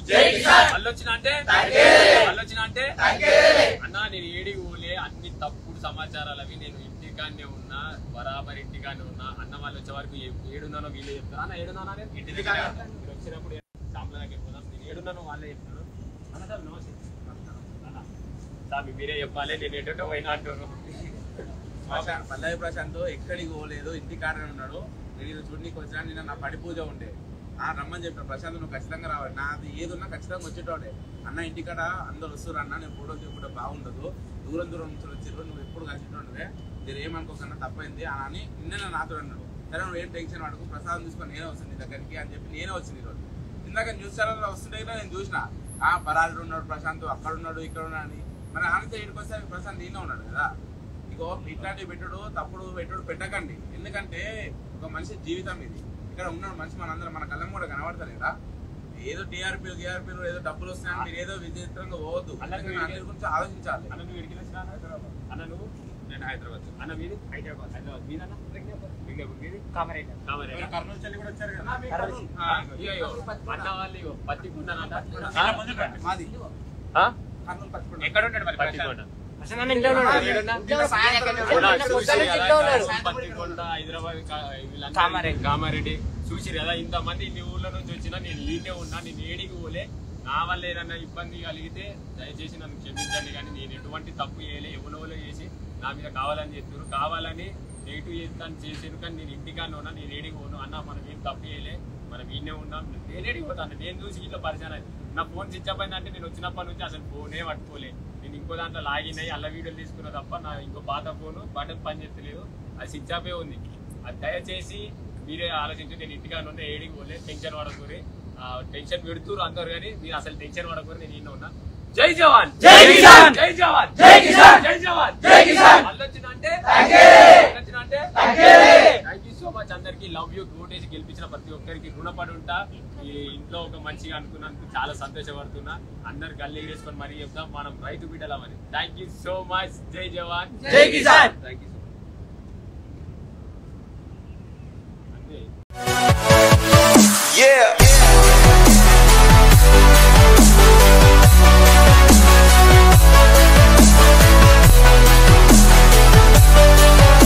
జవాన్ మళ్ళొచ్చినా అంటే అన్న నేను ఏడికి పోలే అన్ని తప్పుడు సమాచారాలు అవి నేను ఇంటికాన్నే ఉన్నా బరాబర్ ఇంటికాన్నే ఉన్నా అన్న వాళ్ళు వచ్చే వరకు ఏడున్నానో వీళ్ళే చెప్తారు అన్న ఏడున్నానా ఇంటి దగ్గర మీరు వచ్చినప్పుడు సాంప్ల దగ్గర పోదాం నేను ఏడున్నానో వాళ్ళే చెప్తారు అన్న సార్ నమస్తే సార్ మీరే చెప్పాలి నేను ఎటో పోయినా అంటారు పల్లవి ప్రశాంత్ ఎక్కడికి పోలేదు ఇంటికాడనే ఉన్నాడు నేను చూడనీకి వచ్చినా నిన్న నా పడి పూజ ఉండే రమ్మని చెప్పిన ప్రశాంత్ నువ్వు ఖచ్చితంగా రావాలి నాది ఏది ఉన్నా ఖచ్చితంగా వచ్చేటోడే అన్న ఇంటికాడ అందరు వస్తారు అన్న నేను ఫోటో తీసుకుంటే బాగుండదు దూరం నుంచి వచ్చారు నువ్వు ఎప్పుడు కలిసినట్టువే మీరు ఏమనుకోకన్నా తప్పైంది అని నిన్న నాతో అన్నాడు సరే నువ్వు ఏం టెన్షన్ పడకు ప్రసాదం తీసుకొని నేనే వస్తుంది నీ దగ్గరికి అని చెప్పి నేనే వచ్చింది ఈరోజు ఇందాక న్యూస్ ఛానల్లో వస్తుంటే నేను చూసిన పరాజుడు ఉన్నాడు ప్రశాంత్ అక్కడ ఉన్నాడు ఇక్కడ ఉన్నాడు అని మరి ఆనంద ఇక్కడికి వస్తే ప్రశాంత్ నేనే ఉన్నాడు కదా ఇగో ఇట్లాంటివి తప్పుడు పెట్టకండి ఎందుకంటే ఒక మనిషి జీవితం ఇది ఇక్కడ ఉన్నాడు మనిషి మనందరం మన కళ్ళం కూడా కనబడతారు కదా ఏదో టీఆర్పీలు ఏదో డబ్బులు వస్తాయని మీరు ఏదో విచిత్రంగా పోవద్దు అందరి గురించి ఆలోచించాలి నేను హైదరాబాద్ అన్న మీరు హైదరాబాద్ కర్నూలు చెల్లి కూడా వచ్చారు కదా అన్న వాళ్ళు పత్తికొండ మాది కర్నూలు పత్తికొండ ఎక్కడ ఉంటాడు మరి పత్తికొండ హైదరాబాద్ కామారెడ్డి చూసిరు కదా ఇంతమంది ఇన్ని ఊర్ల నుంచి వచ్చినా నేను ఈడే ఉన్నా నేను ఏడికి పోలే నా వల్ల ఏదన్నా ఇబ్బంది కలిగితే దయచేసి నన్ను క్షమించండి కానీ నేను ఎటువంటి తప్పు చేయలే ఎవరో చేసి నా మీద కావాలని చెప్తున్నారు కావాలని నెగిటివ్ చేస్తాను చేసాను కానీ నేను ఇంటికానే ఉన్నా నేను ఏడికి పోను అన్న మనం ఏం తప్పు చేయలే మనం ఈయనే ఉన్నాం నేను ఏడికి పోతాను నేను చూసి ఇట్లా పరిచయం అయింది నా ఫోన్ స్విచ్ అప్ అయిందంటే నేను వచ్చినప్పటి నుంచి అసలు ఫోనే పట్టుకోలే నేను ఇంకో దాంట్లో లాగిన్ అయ్యి అల్ల వీడియోలు తీసుకున్నా తప్ప నా ఇంకో పాత ఫోను బటన్ పని చేస్తలేదు అది స్విచ్ ఆఫే ఉంది అది దయచేసి మీరే ఆలోచించి నేను ఇంటికానే ఉన్నా ఏడికి పోలే టెన్షన్ పడకూరి టెన్షన్ పెడుతున్నారు అందరు కానీ మీరు అసలు టెన్షన్ పడకూరి నేను ఈయన ఉన్నా జై జవాన్ జై కిసాన్ జై జవాన్ జై కిసాన్ జై జవాన్ జై కిసాన్ అల్లొచ్చినంటే థ్యాంక్ యూ సో మచ్ అందరికి లవ్ యూ ఓటేసి గెలిపించిన ప్రతి ఒక్కరికి రుణపడి ఉంటా ఈ ఇంట్లో ఒక మంచిగా అనుకున్నందుకు చాలా సంతోషపడుతున్నా అందరు గల్లీ వేసుకొని మరీ చెప్తాం మనం రైతు బిడ్డలమని థ్యాంక్ యూ సో మచ్ జై జవాన్ జై కిసాన్ థ్యాంక్ యూ